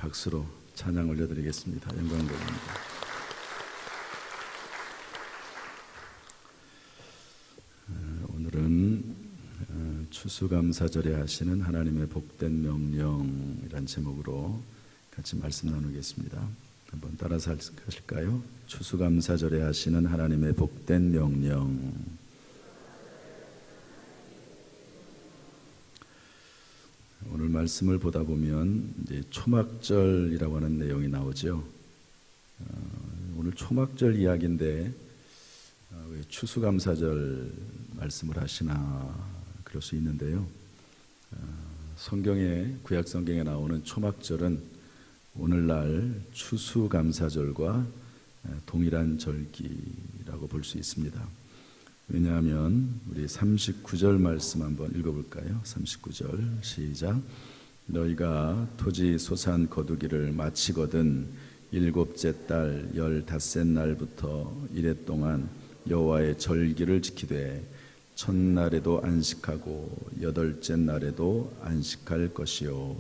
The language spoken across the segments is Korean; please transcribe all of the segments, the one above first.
박수로 찬양 올려드리겠습니다. 영광드립니다. 오늘은 추수감사절에 하시는 하나님의 복된 명령이란 제목으로 같이 말씀 나누겠습니다. 한번 따라서 하실까요? 추수감사절에 하시는 하나님의 복된 명령. 오늘 말씀을 보다 보면 이제 초막절이라고 하는 내용이 나오죠. 오늘 초막절 이야기인데 왜 추수감사절 말씀을 하시나 그럴 수 있는데요. 성경에 구약 성경에 나오는 초막절은 오늘날 추수감사절과 동일한 절기라고 볼 수 있습니다. 왜냐하면 우리 39절 말씀 한번 읽어볼까요? 39절 시작. 너희가 토지 소산 거두기를 마치거든 일곱째 달 15째 날부터 이래 동안 여호와의 절기를 지키되 첫날에도 안식하고 여덟째 날에도 안식할 것이요.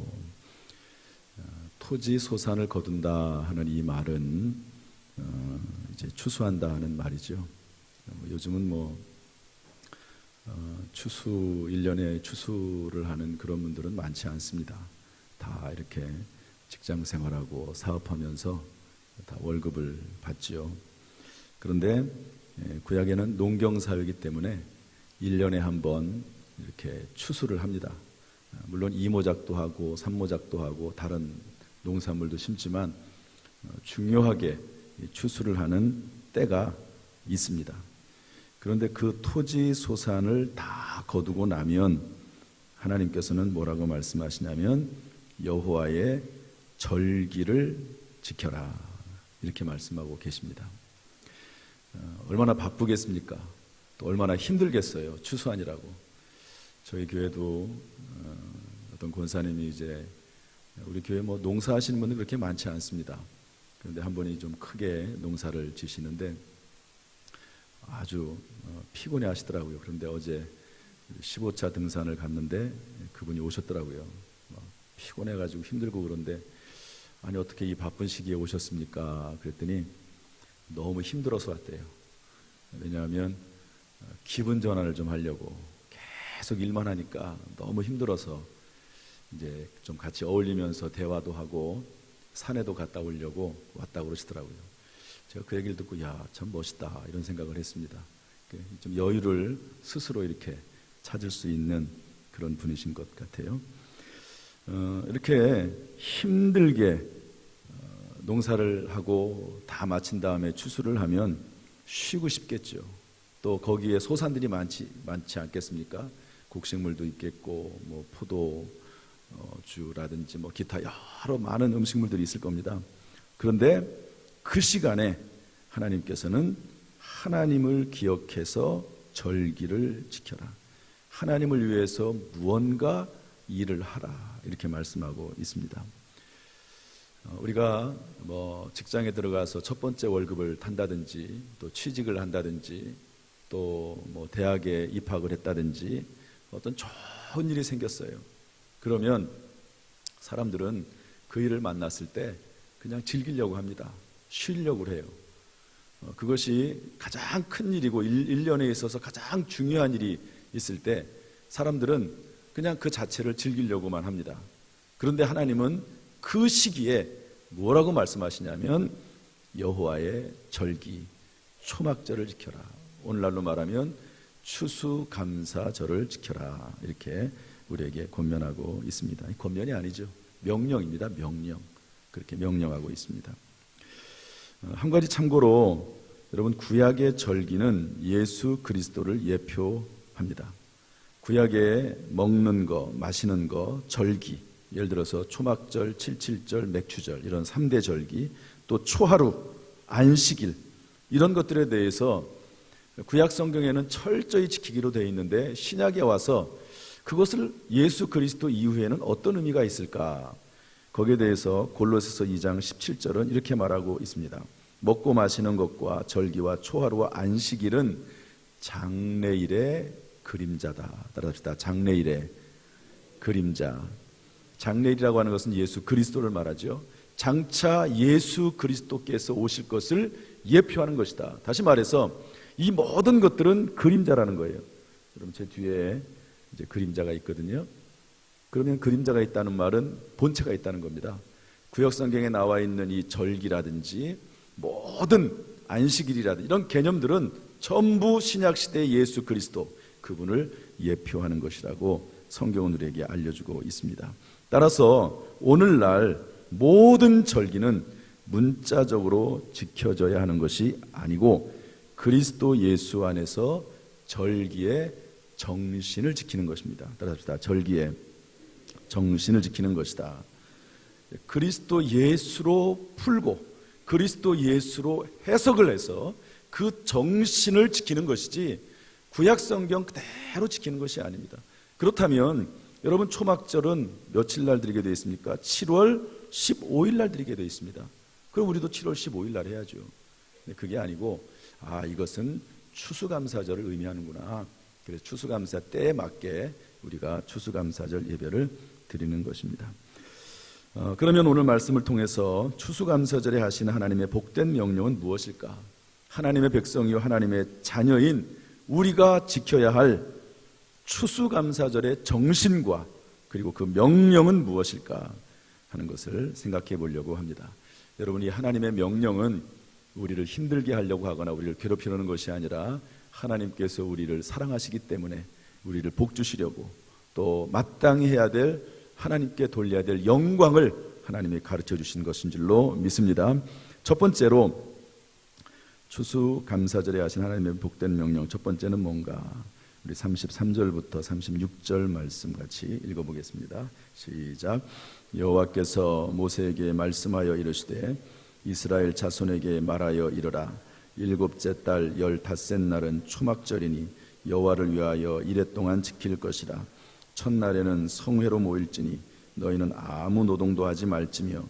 토지 소산을 거둔다 하는 이 말은 이제 추수한다 하는 말이죠. 요즘은 추수 1년에 추수를 하는 그런 분들은 많지 않습니다. 다 이렇게 직장 생활하고 사업하면서 다 월급을 받지요. 그런데 구약에는 농경사회이기 때문에 1년에 한 번 이렇게 추수를 합니다. 물론 이모작도 하고 삼모작도 하고 다른 농산물도 심지만 중요하게 추수를 하는 때가 있습니다. 그런데 그 토지 소산을 다 거두고 나면 하나님께서는 뭐라고 말씀하시냐면 여호와의 절기를 지켜라 이렇게 말씀하고 계십니다. 얼마나 바쁘겠습니까? 또 얼마나 힘들겠어요. 추수하느라고. 저희 교회도 어떤 권사님이 이제 우리 교회 농사하시는 분들 그렇게 많지 않습니다. 그런데 한 분이 좀 크게 농사를 지시는데 아주 피곤해 하시더라고요. 그런데 어제 15차 등산을 갔는데 그분이 오셨더라고요. 피곤해가지고 힘들고 그런데 아니 어떻게 이 바쁜 시기에 오셨습니까? 그랬더니 너무 힘들어서 왔대요. 왜냐하면 기분 전환을 좀 하려고 계속 일만 하니까 너무 힘들어서 이제 좀 같이 어울리면서 대화도 하고 산에도 갔다 오려고 왔다고 그러시더라고요. 제가 그 얘기를 듣고 야, 참 멋있다 이런 생각을 했습니다. 좀 여유를 스스로 이렇게 찾을 수 있는 그런 분이신 것 같아요. 이렇게 힘들게 농사를 하고 다 마친 다음에 추수를 하면 쉬고 싶겠죠. 또 거기에 소산들이 많지 않겠습니까? 곡식물도 있겠고 포도주라든지 기타 여러 많은 음식물들이 있을 겁니다. 그런데 그 시간에 하나님께서는 하나님을 기억해서 절기를 지켜라. 하나님을 위해서 무언가 일을 하라. 이렇게 말씀하고 있습니다. 우리가 직장에 들어가서 첫 번째 월급을 탄다든지 또 취직을 한다든지 또 대학에 입학을 했다든지 어떤 좋은 일이 생겼어요. 그러면 사람들은 그 일을 만났을 때 그냥 즐기려고 합니다. 쉬려고 해요. 그것이 가장 큰 일이고 1년에 있어서 가장 중요한 일이 있을 때 사람들은 그냥 그 자체를 즐기려고만 합니다. 그런데 하나님은 그 시기에 뭐라고 말씀하시냐면 여호와의 절기, 초막절을 지켜라. 오늘날로 말하면 추수감사절을 지켜라. 이렇게 우리에게 권면하고 있습니다. 권면이 아니죠. 명령입니다. 명령. 그렇게 명령하고 있습니다. 한 가지 참고로 여러분 구약의 절기는 예수 그리스도를 예표합니다. 구약에 먹는 거, 마시는 거, 절기, 예를 들어서 초막절, 칠칠절, 맥추절 이런 3대 절기, 또 초하루, 안식일 이런 것들에 대해서 구약 성경에는 철저히 지키기로 되어 있는데 신약에 와서 그것을 예수 그리스도 이후에는 어떤 의미가 있을까? 거기에 대해서 골로새서 2장 17절은 이렇게 말하고 있습니다. 먹고 마시는 것과 절기와 초하루와 안식일은 장래일의 그림자다. 따라합시다. 장래일의 그림자. 장래일이라고 하는 것은 예수 그리스도를 말하죠. 장차 예수 그리스도께서 오실 것을 예표하는 것이다. 다시 말해서 이 모든 것들은 그림자라는 거예요. 그럼 제 뒤에 이제 그림자가 있거든요. 그러면 그림자가 있다는 말은 본체가 있다는 겁니다. 구약성경에 나와 있는 이 절기라든지 모든 안식일이라든지 이런 개념들은 전부 신약시대의 예수 그리스도 그분을 예표하는 것이라고 성경은 우리에게 알려주고 있습니다. 따라서 오늘날 모든 절기는 문자적으로 지켜져야 하는 것이 아니고 그리스도 예수 안에서 절기의 정신을 지키는 것입니다. 따라합시다. 절기의 정신을 지키는 것이다. 그리스도 예수로 풀고 그리스도 예수로 해석을 해서 그 정신을 지키는 것이지 구약성경 그대로 지키는 것이 아닙니다. 그렇다면 여러분 초막절은 며칠 날 드리게 되어 있습니까? 7월 15일 날 드리게 되어 있습니다. 그럼 우리도 7월 15일 날 해야죠. 그게 아니고 이것은 추수감사절을 의미하는구나. 그래서 추수감사 때에 맞게 우리가 추수감사절 예배를 드리는 것입니다. 그러면 오늘 말씀을 통해서 추수감사절에 하시는 하나님의 복된 명령은 무엇일까? 하나님의 백성이요 하나님의 자녀인 우리가 지켜야 할 추수감사절의 정신과 그리고 그 명령은 무엇일까 하는 것을 생각해 보려고 합니다. 여러분, 이 하나님의 명령은 우리를 힘들게 하려고 하거나 우리를 괴롭히려는 것이 아니라 하나님께서 우리를 사랑하시기 때문에 우리를 복 주시려고 또 마땅히 해야 될 하나님께 돌려야 될 영광을 하나님이 가르쳐 주신 것인 줄로 믿습니다. 첫 번째로 추수감사절에 하신 하나님의 복된 명령, 첫 번째는 뭔가? 우리 33절부터 36절 말씀 같이 읽어보겠습니다. 시작. 여호와께서 모세에게 말씀하여 이르시되 이스라엘 자손에게 말하여 이르라. 일곱째 달 15째 날은 초막절이니 여호와를 위하여 이레 동안 지킬 것이라. 첫날에는 성회로 모일지니 너희는 아무 노동도 하지 말지며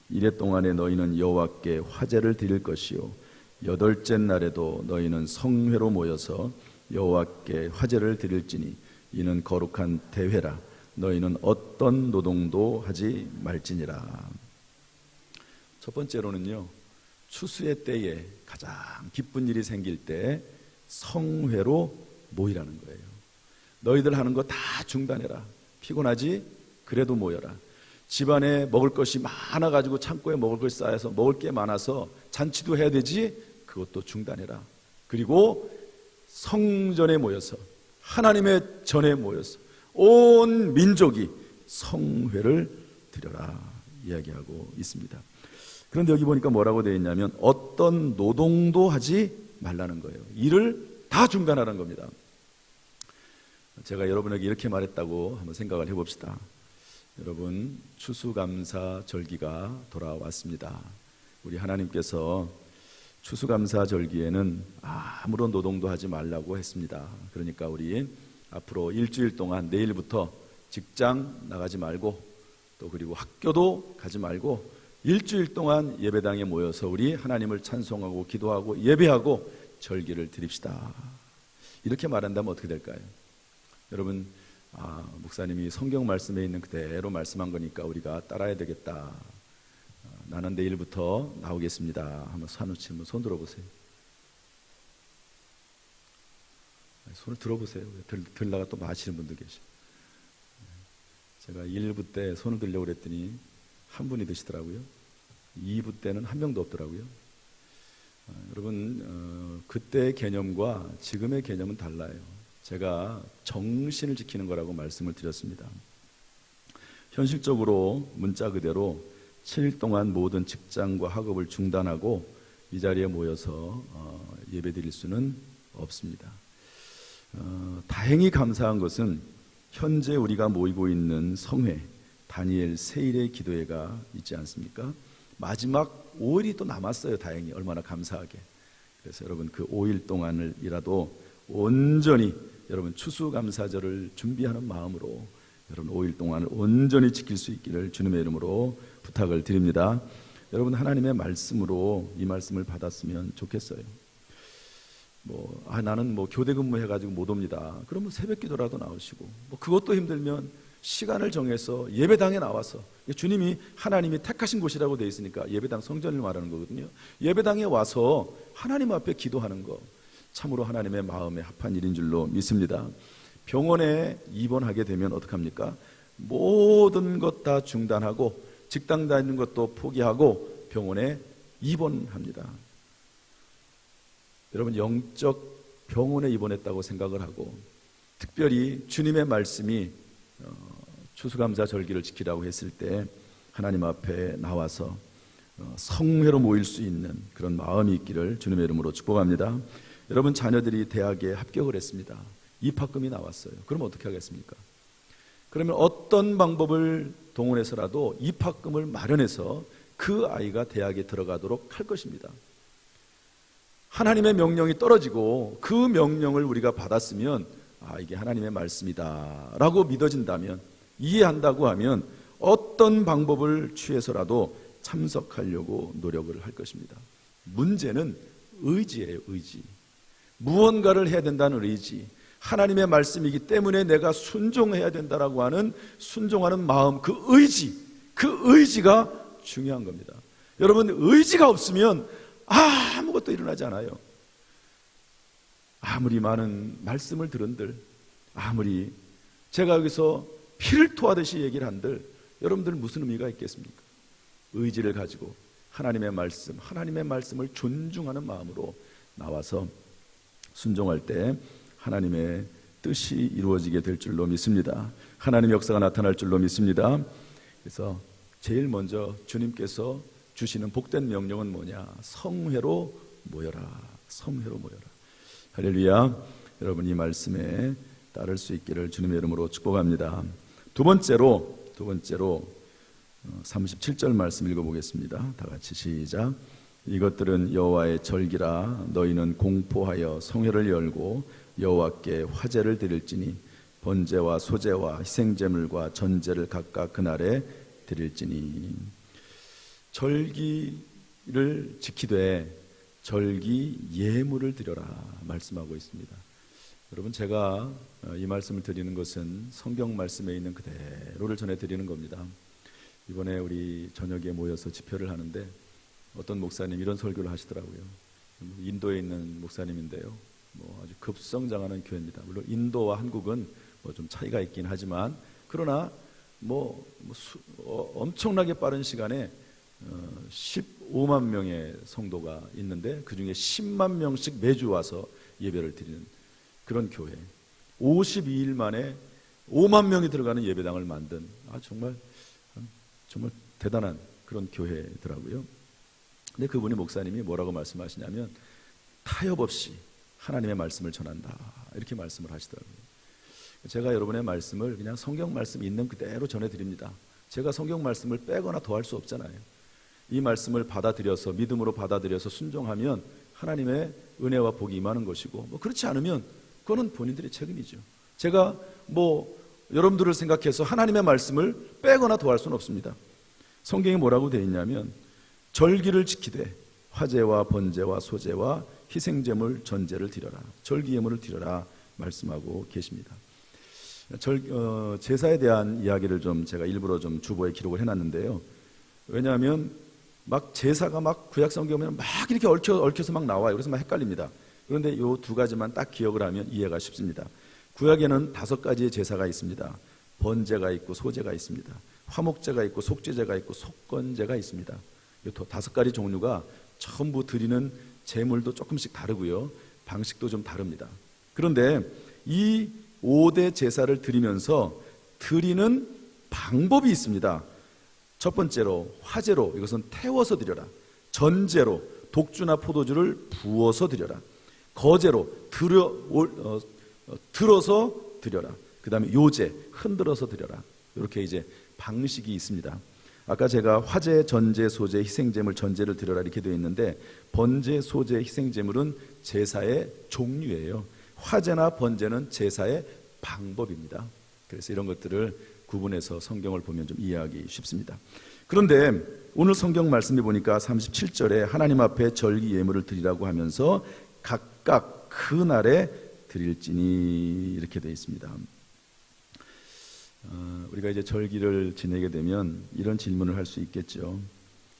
이레 동안에 너희는 여호와께 화제를 드릴 것이요 여덟째 날에도 너희는 성회로 모여서 여호와께 화제를 드릴지니 이는 거룩한 대회라. 너희는 어떤 노동도 하지 말지니라. 첫 번째로는요, 추수의 때에 가장 기쁜 일이 생길 때 성회로 모이라는 거예요. 너희들 하는 거 다 중단해라. 피곤하지? 그래도 모여라. 집안에 먹을 것이 많아가지고 창고에 먹을 것이 쌓여서 먹을 게 많아서 잔치도 해야 되지? 그것도 중단해라. 그리고 성전에 모여서 하나님의 전에 모여서 온 민족이 성회를 드려라 이야기하고 있습니다. 그런데 여기 보니까 뭐라고 되어 있냐면 어떤 노동도 하지 말라는 거예요. 일을 다 중단하라는 겁니다. 제가 여러분에게 이렇게 말했다고 한번 생각을 해봅시다. 여러분, 추수감사 절기가 돌아왔습니다. 우리 하나님께서 추수감사 절기에는 아무런 노동도 하지 말라고 했습니다. 그러니까 우리 앞으로 일주일 동안 내일부터 직장 나가지 말고 또 그리고 학교도 가지 말고 일주일 동안 예배당에 모여서 우리 하나님을 찬송하고 기도하고 예배하고 절기를 드립시다. 이렇게 말한다면 어떻게 될까요? 여러분, 목사님이 성경 말씀에 있는 그대로 말씀한 거니까 우리가 따라야 되겠다. 나는 내일부터 나오겠습니다. 한번 손 들어보세요. 손을 들어보세요. 들다가 또 마시는 분도 계시고. 제가 1부 때 손을 들려고 그랬더니 한 분이 드시더라고요. 2부 때는 한 명도 없더라고요. 여러분, 그때의 개념과 지금의 개념은 달라요. 제가 정신을 지키는 거라고 말씀을 드렸습니다. 현실적으로 문자 그대로 7일 동안 모든 직장과 학업을 중단하고 이 자리에 모여서 예배 드릴 수는 없습니다. 다행히 감사한 것은 현재 우리가 모이고 있는 성회 다니엘 세일의 기도회가 있지 않습니까? 마지막 5일이 또 남았어요. 다행히. 얼마나 감사하게. 그래서 여러분 그 5일 동안을이라도 온전히 여러분 추수감사절을 준비하는 마음으로 여러분 5일 동안을 온전히 지킬 수 있기를 주님의 이름으로 부탁을 드립니다. 여러분 하나님의 말씀으로 이 말씀을 받았으면 좋겠어요. 나는 교대 근무해가지고 못 옵니다. 그러면 새벽 기도라도 나오시고 그것도 힘들면 시간을 정해서 예배당에 나와서, 주님이 하나님이 택하신 곳이라고 되어 있으니까 예배당 성전을 말하는 거거든요. 예배당에 와서 하나님 앞에 기도하는 거 참으로 하나님의 마음에 합한 일인 줄로 믿습니다. 병원에 입원하게 되면 어떡합니까? 모든 것 다 중단하고 직장 다니는 것도 포기하고 병원에 입원합니다. 여러분, 영적 병원에 입원했다고 생각을 하고, 특별히 주님의 말씀이 추수감사 절기를 지키라고 했을 때 하나님 앞에 나와서 성회로 모일 수 있는 그런 마음이 있기를 주님의 이름으로 축복합니다. 여러분, 자녀들이 대학에 합격을 했습니다. 입학금이 나왔어요. 그럼 어떻게 하겠습니까? 그러면 어떤 방법을 동원해서라도 입학금을 마련해서 그 아이가 대학에 들어가도록 할 것입니다. 하나님의 명령이 떨어지고 그 명령을 우리가 받았으면 이게 하나님의 말씀이다 라고 믿어진다면, 이해한다고 하면 어떤 방법을 취해서라도 참석하려고 노력을 할 것입니다. 문제는 의지예요. 의지. 무언가를 해야 된다는 의지, 하나님의 말씀이기 때문에 내가 순종해야 된다라고 하는 순종하는 마음, 그 의지가 중요한 겁니다. 여러분, 의지가 없으면 아무것도 일어나지 않아요. 아무리 많은 말씀을 들은들, 아무리 제가 여기서 피를 토하듯이 얘기를 한들 여러분들 무슨 의미가 있겠습니까? 의지를 가지고 하나님의 말씀을 존중하는 마음으로 나와서 순종할 때 하나님의 뜻이 이루어지게 될 줄로 믿습니다. 하나님의 역사가 나타날 줄로 믿습니다. 그래서 제일 먼저 주님께서 주시는 복된 명령은 뭐냐? 성회로 모여라. 성회로 모여라. 할렐루야. 여러분, 이 말씀에 따를 수 있기를 주님의 이름으로 축복합니다. 두 번째로 37절 말씀 읽어보겠습니다. 다 같이 시작. 이것들은 여호와의 절기라. 너희는 공포하여 성회를 열고 여호와께 화제를 드릴지니 번제와 소제와 희생제물과 전제를 각각 그날에 드릴지니. 절기를 지키되 절기 예물을 드려라 말씀하고 있습니다. 여러분, 제가 이 말씀을 드리는 것은 성경 말씀에 있는 그대로를 전해드리는 겁니다. 이번에 우리 저녁에 모여서 집회를 하는데 어떤 목사님 이런 설교를 하시더라고요. 인도에 있는 목사님인데요, 아주 급성장하는 교회입니다. 물론 인도와 한국은 좀 차이가 있긴 하지만, 그러나 엄청나게 빠른 시간에 15만 명의 성도가 있는데 그 중에 10만 명씩 매주 와서 예배를 드리는 그런 교회, 52일 만에 5만 명이 들어가는 예배당을 만든 정말 대단한 그런 교회더라고요. 근데 그분이, 목사님이 뭐라고 말씀하시냐면 타협 없이 하나님의 말씀을 전한다 이렇게 말씀을 하시더라고요. 제가 여러분의 말씀을 그냥 성경 말씀 있는 그대로 전해드립니다. 제가 성경 말씀을 빼거나 더할 수 없잖아요. 이 말씀을 받아들여서, 믿음으로 받아들여서 순종하면 하나님의 은혜와 복이 임하는 것이고, 그렇지 않으면 그거는 본인들의 책임이죠. 제가 여러분들을 생각해서 하나님의 말씀을 빼거나 더할 수는 없습니다. 성경이 뭐라고 되어 있냐면 절기를 지키되 화제와 번제와 소제와 희생제물 전제를 드려라, 절기 예물을 드려라 말씀하고 계십니다. 제사에 대한 이야기를 제가 일부러 주보에 기록을 해놨는데요. 왜냐하면 제사가 구약 성경에 이렇게 얽혀서 나와요. 그래서 헷갈립니다. 그런데 이 두 가지만 딱 기억을 하면 이해가 쉽습니다. 구약에는 5가지의 제사가 있습니다. 번제가 있고 소제가 있습니다. 화목제가 있고 속죄제가 있고 속건제가 있습니다. 이 5가지 종류가 전부 드리는 제물도 조금씩 다르고요, 방식도 좀 다릅니다. 그런데 이 5대 제사를 드리면서 드리는 방법이 있습니다. 첫 번째로 화제로, 이것은 태워서 드려라. 전제로 독주나 포도주를 부어서 드려라. 거제로 들어서 드려라. 그 다음에 요제, 흔들어서 드려라. 이렇게 이제 방식이 있습니다. 아까 제가 화제, 전제, 소제, 희생제물, 전제를 드려라 이렇게 되어 있는데, 번제, 소제, 희생제물은 제사의 종류예요. 화제나 번제는 제사의 방법입니다. 그래서 이런 것들을 구분해서 성경을 보면 좀 이해하기 쉽습니다. 그런데 오늘 성경 말씀에 보니까 37절에 하나님 앞에 절기 예물을 드리라고 하면서 각각 그날에 드릴지니 이렇게 되어 있습니다. 우리가 이제 절기를 지내게 되면 이런 질문을 할 수 있겠죠.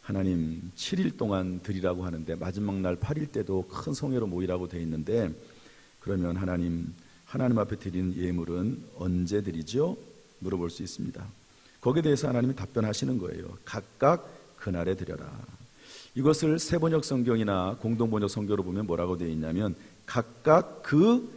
하나님 7일 동안 드리라고 하는데 마지막 날 8일 때도 큰 성회로 모이라고 돼 있는데, 그러면 하나님 앞에 드리는 예물은 언제 드리죠? 물어볼 수 있습니다. 거기에 대해서 하나님이 답변하시는 거예요. 각각 그날에 드려라. 이것을 세번역 성경이나 공동번역 성경으로 보면 뭐라고 되어 있냐면 각각 그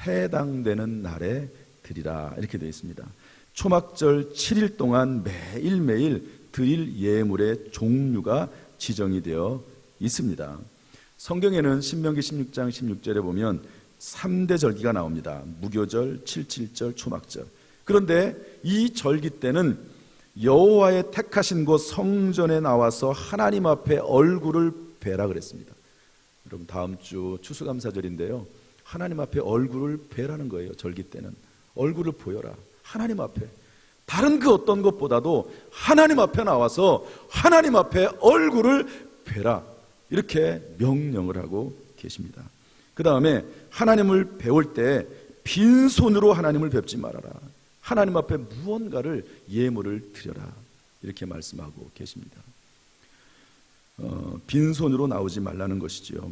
해당되는 날에 드리라 이렇게 되어 있습니다. 초막절 7일 동안 매일매일 드릴 예물의 종류가 지정이 되어 있습니다. 성경에는 신명기 16장 16절에 보면 3대 절기가 나옵니다. 무교절, 7.7절, 초막절. 그런데 이 절기 때는 여호와의 택하신 곳 성전에 나와서 하나님 앞에 얼굴을 뵈라 그랬습니다. 여러분 다음 주 추수감사절인데요, 하나님 앞에 얼굴을 뵈라는 거예요. 절기 때는 얼굴을 보여라. 하나님 앞에 다른 그 어떤 것보다도 하나님 앞에 나와서 하나님 앞에 얼굴을 뵈라 이렇게 명령을 하고 계십니다. 그 다음에 하나님을 배울 때 빈손으로 하나님을 뵙지 말아라. 하나님 앞에 무언가를 예물을 드려라 이렇게 말씀하고 계십니다. 빈손으로 나오지 말라는 것이죠.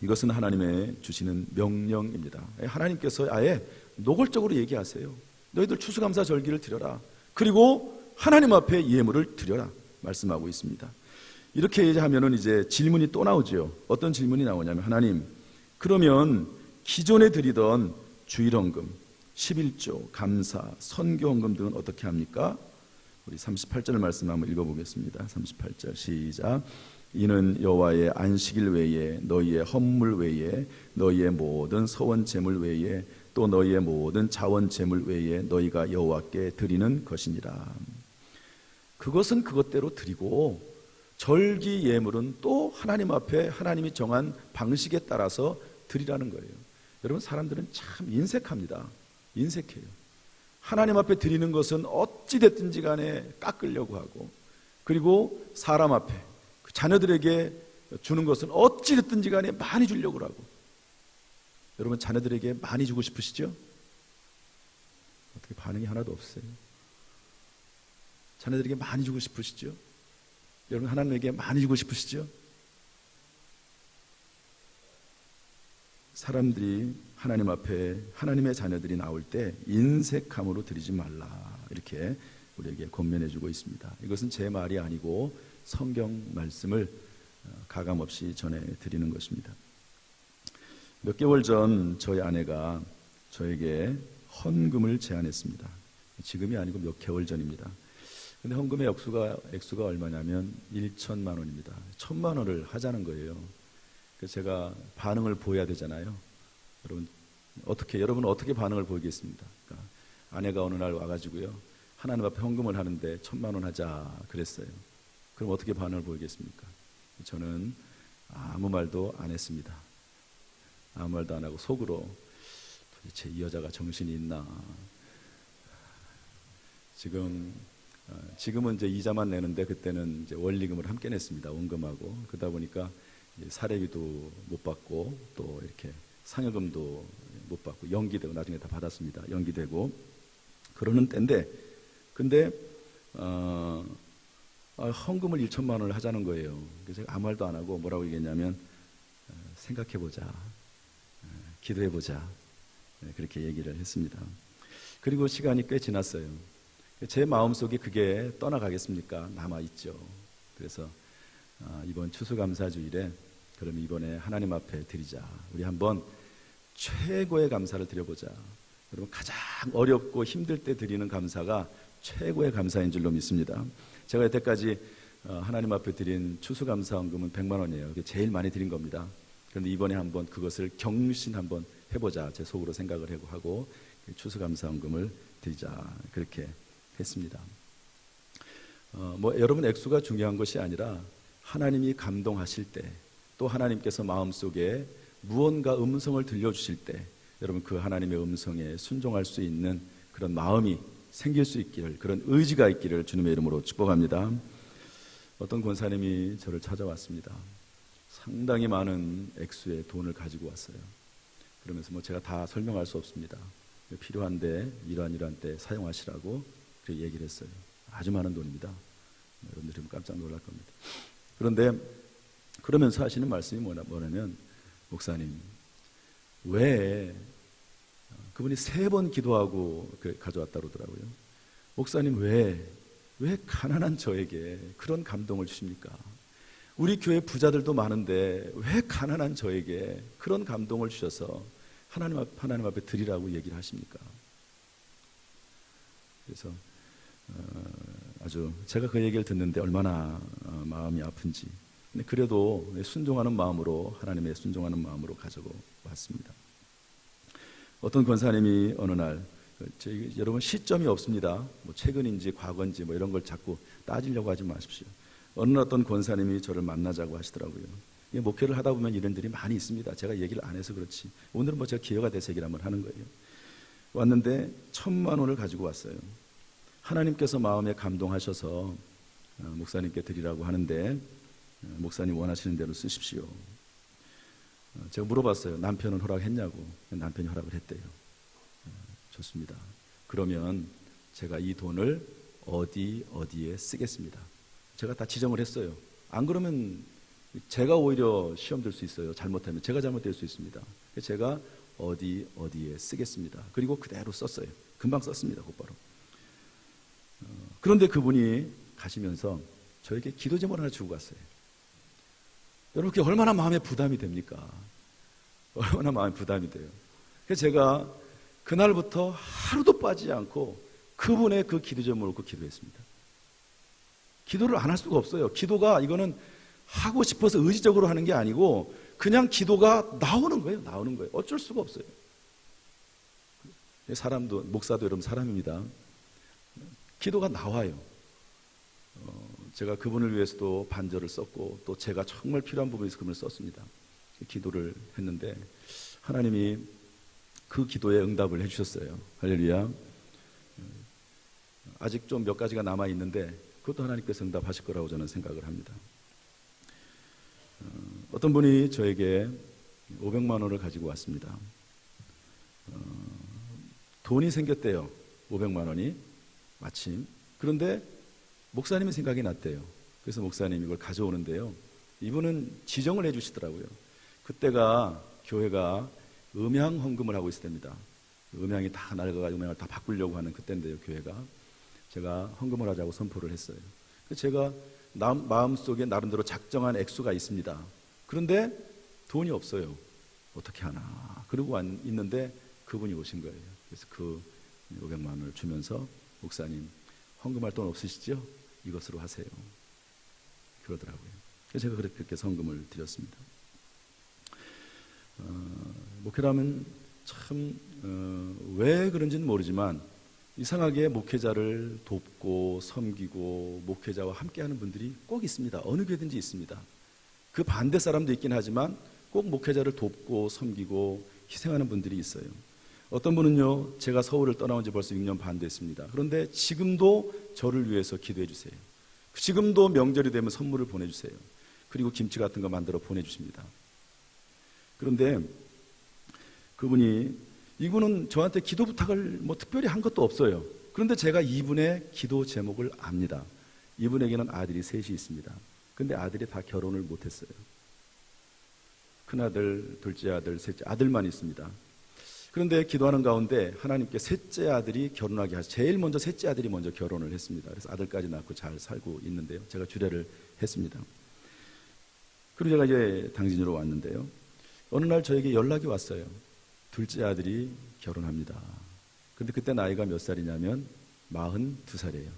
이것은 하나님의 주시는 명령입니다. 하나님께서 아예 노골적으로 얘기하세요. 너희들 추수감사 절기를 드려라. 그리고 하나님 앞에 예물을 드려라 말씀하고 있습니다. 이렇게 하면은 이제 질문이 또 나오죠. 어떤 질문이 나오냐면, 하나님, 그러면 기존에 드리던 주일헌금, 11조, 감사, 선교헌금 등은 어떻게 합니까? 우리 38절 말씀 한번 읽어보겠습니다. 38절 시작. 이는 여호와의 안식일 외에 너희의 헌물 외에 너희의 모든 서원 제물 외에 또 너희의 모든 자원 제물 외에 너희가 여호와께 드리는 것이니라. 그것은 그것대로 드리고 절기 예물은 또 하나님 앞에 하나님이 정한 방식에 따라서 드리라는 거예요. 여러분 사람들은 참 인색합니다. 인색해요. 하나님 앞에 드리는 것은 어찌 됐든지 간에 깎으려고 하고, 그리고 사람 앞에 자녀들에게 주는 것은 어찌 됐든지 간에 많이 주려고 하고. 여러분 자녀들에게 많이 주고 싶으시죠? 어떻게 반응이 하나도 없어요? 자녀들에게 많이 주고 싶으시죠? 여러분 하나님에게 많이 주고 싶으시죠? 사람들이 하나님 앞에 하나님의 자녀들이 나올 때 인색함으로 드리지 말라 이렇게 우리에게 권면해 주고 있습니다. 이것은 제 말이 아니고 성경 말씀을 가감없이 전해 드리는 것입니다. 몇 개월 전 저희 아내가 저에게 헌금을 제안했습니다. 지금이 아니고 몇 개월 전입니다. 근데 헌금의 액수가 얼마냐면 1천만 원입니다. 1,000만 원을 하자는 거예요. 그래서 제가 반응을 보여야 되잖아요. 여러분 어떻게 반응을 보이겠습니까? 그러니까 아내가 어느 날 와가지고요, 하나님 앞에 헌금을 하는데 1,000만 원 하자 그랬어요. 그럼 어떻게 반응을 보이겠습니까? 저는 아무 말도 안 했습니다. 아무 말도 안 하고 속으로 도대체 이 여자가 정신이 있나. 지금은 이제 이자만 내는데 그때는 이제 원리금을 함께 냈습니다. 원금하고. 그러다 보니까 사례비도 못 받고 또 이렇게 상여금도 못 받고 연기되고 나중에 다 받았습니다. 연기되고 그러는 때인데, 근데 헌금을 1천만 원을 하자는 거예요. 그래서 제가 아무 말도 안 하고 뭐라고 얘기했냐면 생각해보자, 기도해보자, 그렇게 얘기를 했습니다. 그리고 시간이 꽤 지났어요. 제 마음속에 그게 떠나가겠습니까? 남아있죠. 그래서 이번 추수감사주일에 그럼 이번에 하나님 앞에 드리자. 우리 한번 최고의 감사를 드려보자. 여러분 가장 어렵고 힘들 때 드리는 감사가 최고의 감사인 줄로 믿습니다. 제가 여태까지 하나님 앞에 드린 추수감사헌금은 100만 원이에요. 그게 제일 많이 드린 겁니다. 그런데 이번에 한번 그것을 경신 한번 해보자. 제 속으로 생각을 하고 추수감사헌금을 드리자. 그렇게 했습니다. 여러분 액수가 중요한 것이 아니라 하나님이 감동하실 때, 또 하나님께서 마음속에 무언가 음성을 들려주실 때 여러분 그 하나님의 음성에 순종할 수 있는 그런 마음이 생길 수 있기를, 그런 의지가 있기를 주님의 이름으로 축복합니다. 어떤 권사님이 저를 찾아왔습니다. 상당히 많은 액수의 돈을 가지고 왔어요. 그러면서 제가 다 설명할 수 없습니다. 필요한데 이러한 때 사용하시라고 그렇게 얘기를 했어요. 아주 많은 돈입니다. 여러분들이 깜짝 놀랄 겁니다. 그런데 그러면서 하시는 말씀이 뭐냐면, 목사님, 왜 그분이 3번 기도하고 가져왔다고 그러더라고요. 목사님, 왜 가난한 저에게 그런 감동을 주십니까? 우리 교회 부자들도 많은데 왜 가난한 저에게 그런 감동을 주셔서 하나님 앞에 드리라고 얘기를 하십니까? 그래서 아주 제가 그 얘기를 듣는데 얼마나 마음이 아픈지, 근데 그래도 순종하는 마음으로, 하나님의 순종하는 마음으로 가지고 왔습니다. 어떤 권사님이 어느 날, 여러분 시점이 없습니다. 뭐 최근인지 과거인지 뭐 이런 걸 자꾸 따지려고 하지 마십시오. 어느 어떤 권사님이 저를 만나자고 하시더라고요. 목회를 하다 보면 이런 일이 많이 있습니다. 제가 얘기를 안 해서 그렇지, 오늘은 뭐 제가 기회가 돼서 얘기를 한번 하는 거예요. 왔는데 1,000만 원을 가지고 왔어요. 하나님께서 마음에 감동하셔서 목사님께 드리라고 하는데, 목사님 원하시는 대로 쓰십시오. 제가 물어봤어요. 남편은 허락했냐고. 남편이 허락을 했대요. 좋습니다. 그러면 제가 이 돈을 어디에 쓰겠습니다. 제가 다 지정을 했어요. 안 그러면 제가 오히려 시험 들 수 있어요. 잘못하면 제가 잘못될 수 있습니다. 제가 어디에 쓰겠습니다. 그리고 그대로 썼어요. 금방 썼습니다. 곧바로. 그런데 그분이 가시면서 저에게 기도 제목을 하나 주고 갔어요. 여러분, 그게 얼마나 마음에 부담이 됩니까? 얼마나 마음에 부담이 돼요. 그래서 제가 그날부터 하루도 빠지지 않고 그분의 그 기도 제목을 놓고 기도했습니다. 기도를 안 할 수가 없어요. 기도가, 이거는 하고 싶어서 의지적으로 하는 게 아니고 그냥 기도가 나오는 거예요. 나오는 거예요. 어쩔 수가 없어요. 사람도, 목사도 여러분 사람입니다. 기도가 나와요. 제가 그분을 위해서도 반절을 썼고, 또 제가 정말 필요한 부분에서 그분을 썼습니다. 기도를 했는데 하나님이 그 기도에 응답을 해주셨어요. 할렐루야. 아직 좀 몇 가지가 남아 있는데 그것도 하나님께서 응답하실 거라고 저는 생각을 합니다. 어떤 분이 저에게 500만 원을 가지고 왔습니다. 돈이 생겼대요. 500만 원이 마침. 그런데 목사님이 생각이 났대요. 그래서 목사님이 이걸 가져오는데요, 이분은 지정을 해주시더라고요. 그때가 교회가 음향 헌금을 하고 있을 때입니다. 음향이 다 낡아가 음향을 다 바꾸려고 하는 그때인데요, 교회가. 제가 헌금을 하자고 선포를 했어요. 제가 마음속에 나름대로 작정한 액수가 있습니다. 그런데 돈이 없어요. 어떻게 하나. 그러고 있는데 그분이 오신 거예요. 그래서 그 500만 원을 주면서, 목사님, 헌금할 돈 없으시죠? 이것으로 하세요. 그러더라고요. 그래서 제가 그렇게 헌금을 드렸습니다. 목회라면 참 왜 그런지는 모르지만 이상하게 목회자를 돕고 섬기고 목회자와 함께하는 분들이 꼭 있습니다. 어느 교회든지 있습니다. 그 반대 사람도 있긴 하지만 꼭 목회자를 돕고 섬기고 희생하는 분들이 있어요. 어떤 분은요, 제가 서울을 떠나온 지 벌써 6년 반 됐습니다. 그런데 지금도 저를 위해서 기도해 주세요. 지금도 명절이 되면 선물을 보내주세요. 그리고 김치 같은 거 만들어 보내주십니다. 그런데 이분은 저한테 기도 부탁을 뭐 특별히 한 것도 없어요. 그런데 제가 이분의 기도 제목을 압니다. 이분에게는 아들이 3이 있습니다. 근데 아들이 다 결혼을 못했어요. 큰아들, 둘째 아들, 셋째 아들만 있습니다. 그런데 기도하는 가운데 하나님께 셋째 아들이 결혼하게 하셔서 제일 먼저 셋째 아들이 먼저 결혼을 했습니다. 그래서 아들까지 낳고 잘 살고 있는데요, 제가 주례를 했습니다. 그리고 제가 이제 당진으로 왔는데요, 어느 날 저에게 연락이 왔어요. 둘째 아들이 결혼합니다. 근데 그때 나이가 몇 살이냐면 42살이에요.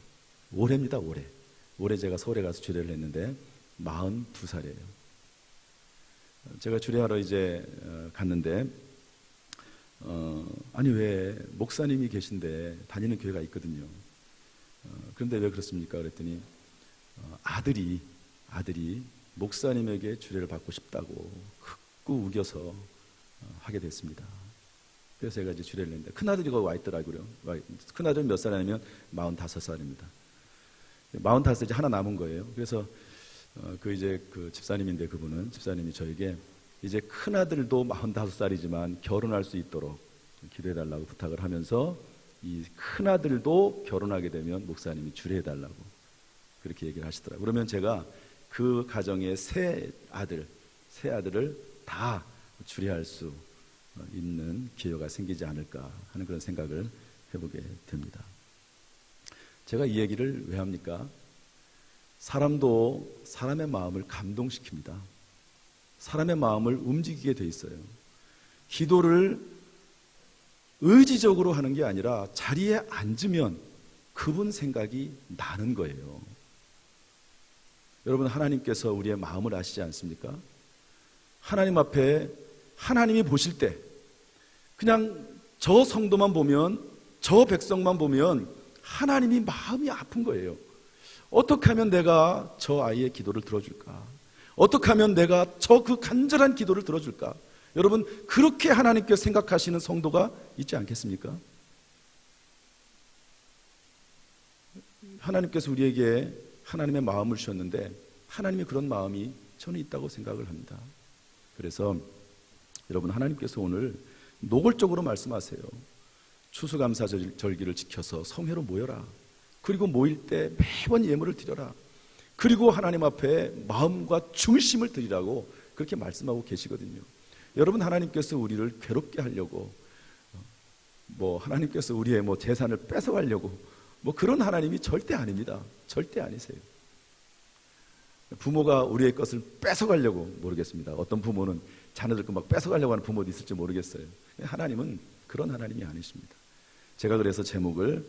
올해입니다. 올해 제가 서울에 가서 주례를 했는데 42살이에요. 제가 주례하러 이제 갔는데 아니 왜 목사님이 계신데 다니는 교회가 있거든요. 그런데 왜 그렇습니까? 그랬더니 아들이 목사님에게 주례를 받고 싶다고 흑구 우겨서 하게 됐습니다. 그래서 제가 이제 주례를 했는데 큰아들이 거기 와 있더라고요. 큰아들은 몇 살이냐면 45살입니다. 45살 이제 하나 남은 거예요. 그래서 그 집사님인데 집사님이 저에게 이제 큰아들도 45살이지만 결혼할 수 있도록 기도해달라고 부탁을 하면서 이 큰아들도 결혼하게 되면 목사님이 주례해달라고 그렇게 얘기를 하시더라고요. 그러면 제가 그 가정의 세 아들을 다 주례할 수 있는 기회가 생기지 않을까 하는 그런 생각을 해보게 됩니다. 제가 이 얘기를 왜 합니까? 사람도 사람의 마음을 감동시킵니다. 사람의 마음을 움직이게 돼 있어요. 기도를 의지적으로 하는 게 아니라 자리에 앉으면 그분 생각이 나는 거예요. 여러분, 하나님께서 우리의 마음을 아시지 않습니까? 하나님 앞에 하나님이 보실 때 그냥 저 성도만 보면, 저 백성만 보면 하나님이 마음이 아픈 거예요. 어떻게 하면 내가 저 아이의 기도를 들어줄까? 어떻게 하면 내가 저 그 간절한 기도를 들어줄까? 여러분, 그렇게 하나님께서 생각하시는 성도가 있지 않겠습니까? 하나님께서 우리에게 하나님의 마음을 주셨는데 하나님의 그런 마음이 저는 있다고 생각을 합니다. 그래서 여러분, 하나님께서 오늘 노골적으로 말씀하세요. 추수감사절기를 지켜서 성회로 모여라. 그리고 모일 때 매번 예물을 드려라. 그리고 하나님 앞에 마음과 중심을 드리라고 그렇게 말씀하고 계시거든요. 여러분, 하나님께서 우리를 괴롭게 하려고, 하나님께서 우리의 재산을 뺏어가려고 그런 하나님이 절대 아닙니다. 절대 아니세요. 부모가 우리의 것을 뺏어가려고, 모르겠습니다. 어떤 부모는 자녀들 거 막 뺏어가려고 하는 부모도 있을지 모르겠어요. 하나님은 그런 하나님이 아니십니다. 제가 그래서 제목을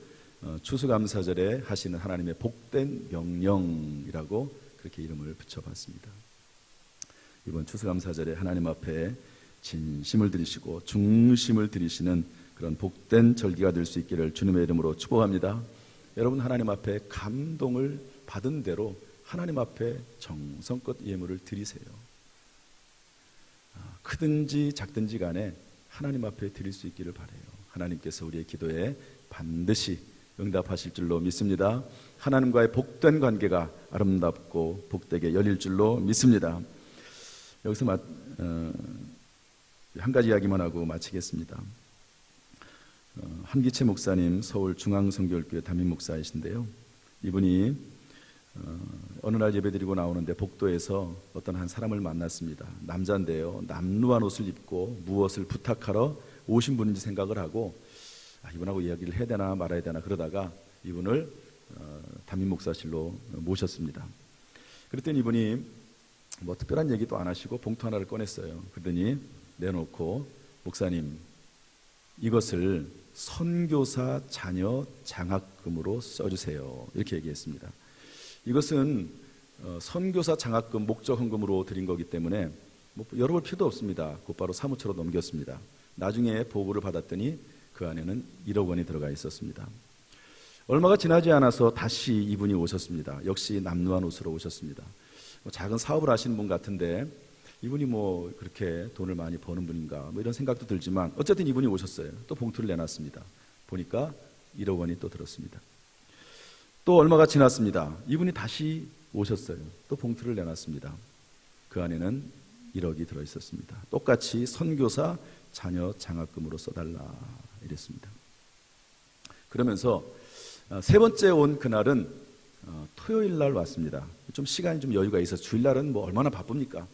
추수감사절에 하시는 하나님의 복된 명령이라고 그렇게 이름을 붙여봤습니다. 이번 추수감사절에 하나님 앞에 진심을 들이시고 중심을 들이시는 그런 복된 절기가 될 수 있기를 주님의 이름으로 축복합니다. 여러분, 하나님 앞에 감동을 받은 대로 하나님 앞에 정성껏 예물을 드리세요. 크든지 작든지 간에 하나님 앞에 드릴 수 있기를 바라요. 하나님께서 우리의 기도에 반드시 응답하실 줄로 믿습니다. 하나님과의 복된 관계가 아름답고 복되게 열릴 줄로 믿습니다. 여기서 한 가지 이야기만 하고 마치겠습니다. 한기채 목사님, 서울중앙성결교회 담임 목사이신데요. 이분이 어느 날 예배드리고 나오는데 복도에서 어떤 한 사람을 만났습니다. 남자인데요, 남루한 옷을 입고 무엇을 부탁하러 오신 분인지 생각을 하고 이분하고 이야기를 해야 되나 말아야 되나 그러다가 이분을 담임 목사실로 모셨습니다. 그랬더니 이분이 특별한 얘기도 안 하시고 봉투 하나를 꺼냈어요. 그러더니 내놓고, 목사님, 이것을 선교사 자녀 장학금으로 써주세요. 이렇게 얘기했습니다. 이것은 선교사 장학금 목적 헌금으로 드린 거기 때문에 열어볼 필요도 없습니다. 곧바로 사무처로 넘겼습니다. 나중에 보고를 받았더니 그 안에는 1억 원이 들어가 있었습니다. 얼마가 지나지 않아서 다시 이분이 오셨습니다. 역시 남루한 옷으로 오셨습니다. 작은 사업을 하시는 분 같은데 이분이 그렇게 돈을 많이 버는 분인가 이런 생각도 들지만 어쨌든 이분이 오셨어요. 또 봉투를 내놨습니다. 보니까 1억 원이 또 들었습니다. 또 얼마가 지났습니다. 이분이 다시 오셨어요. 또 봉투를 내놨습니다. 그 안에는 1억이 들어있었습니다. 똑같이 선교사 자녀 장학금으로 써달라 이랬습니다. 그러면서 세 번째 온 그날은 토요일 날 왔습니다. 좀 시간이 좀 여유가 있어서, 주일날은 얼마나 바쁩니까?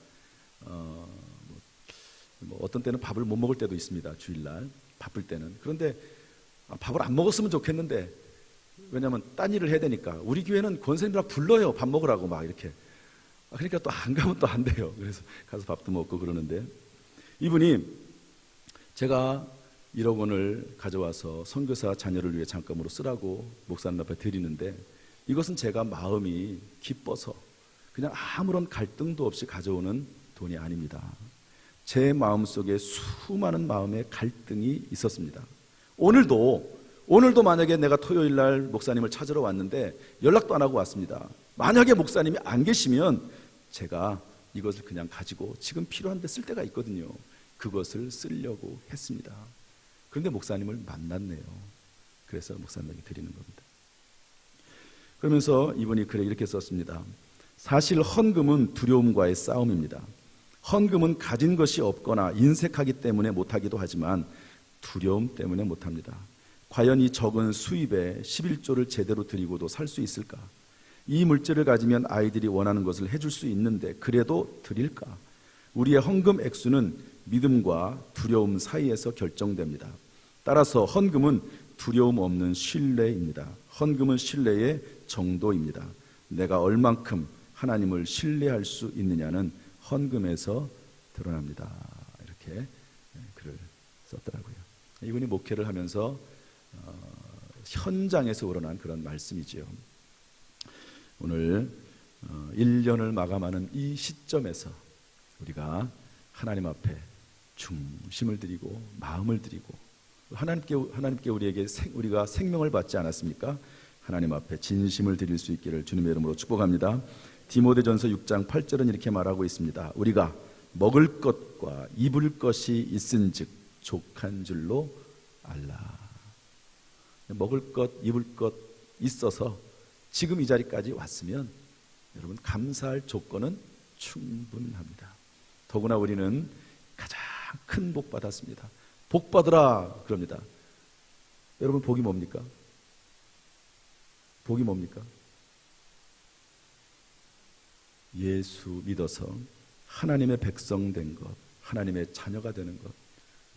어떤 때는 밥을 못 먹을 때도 있습니다. 주일날 바쁠 때는. 그런데 밥을 안 먹었으면 좋겠는데, 왜냐하면 딴 일을 해야 되니까. 우리 교회는 권사님들 불러요, 밥 먹으라고 막 이렇게. 그러니까 또 안 가면 또 안 돼요. 그래서 가서 밥도 먹고 그러는데, 이분이 제가 1억 원을 가져와서 선교사 자녀를 위해 장학금으로 쓰라고 목사님 앞에 드리는데, 이것은 제가 마음이 기뻐서 그냥 아무런 갈등도 없이 가져오는 돈이 아닙니다. 제 마음속에 수많은 마음의 갈등이 있었습니다. 오늘도 만약에 내가 토요일 날 목사님을 찾으러 왔는데 연락도 안 하고 왔습니다. 만약에 목사님이 안 계시면 제가 이것을 그냥 가지고 지금 필요한 데 쓸 때가 있거든요. 그것을 쓰려고 했습니다. 그런데 목사님을 만났네요. 그래서 목사님에게 드리는 겁니다. 그러면서 이분이 글에 이렇게 썼습니다. 사실 헌금은 두려움과의 싸움입니다. 헌금은 가진 것이 없거나 인색하기 때문에 못하기도 하지만 두려움 때문에 못합니다. 과연 이 적은 수입에 11조를 제대로 드리고도 살 수 있을까? 이 물질을 가지면 아이들이 원하는 것을 해줄 수 있는데 그래도 드릴까? 우리의 헌금 액수는 믿음과 두려움 사이에서 결정됩니다. 따라서 헌금은 두려움 없는 신뢰입니다. 헌금은 신뢰의 정도입니다. 내가 얼만큼 하나님을 신뢰할 수 있느냐는 헌금에서 드러납니다. 이렇게 글을 썼더라고요. 이분이 목회를 하면서 현장에서 우러난 그런 말씀이지요. 오늘 1년을 마감하는 이 시점에서 우리가 하나님 앞에 중심을 드리고 마음을 드리고 하나님께 우리가 생명을 받지 않았습니까? 하나님 앞에 진심을 드릴 수 있기를 주님의 이름으로 축복합니다. 디모데전서 6장 8절은 이렇게 말하고 있습니다. 우리가 먹을 것과 입을 것이 있은즉 족한 줄로 알라. 먹을 것, 입을 것 있어서 지금 이 자리까지 왔으면 여러분 감사할 조건은 충분합니다. 더구나 우리는 가장 큰 복 받았습니다. 복 받으라 그럽니다. 여러분 복이 뭡니까? 복이 뭡니까? 예수 믿어서 하나님의 백성 된 것, 하나님의 자녀가 되는 것,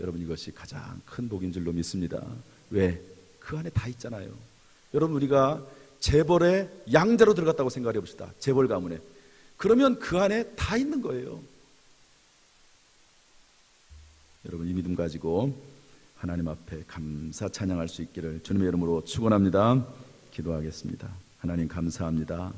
여러분 이것이 가장 큰 복인 줄로 믿습니다. 왜? 그 안에 다 있잖아요. 여러분 우리가 재벌의 양자로 들어갔다고 생각해 봅시다. 재벌 가문에. 그러면 그 안에 다 있는 거예요. 여러분 이 믿음 가지고 하나님 앞에 감사 찬양할 수 있기를 주님의 이름으로 축원합니다. 기도하겠습니다. 하나님 감사합니다.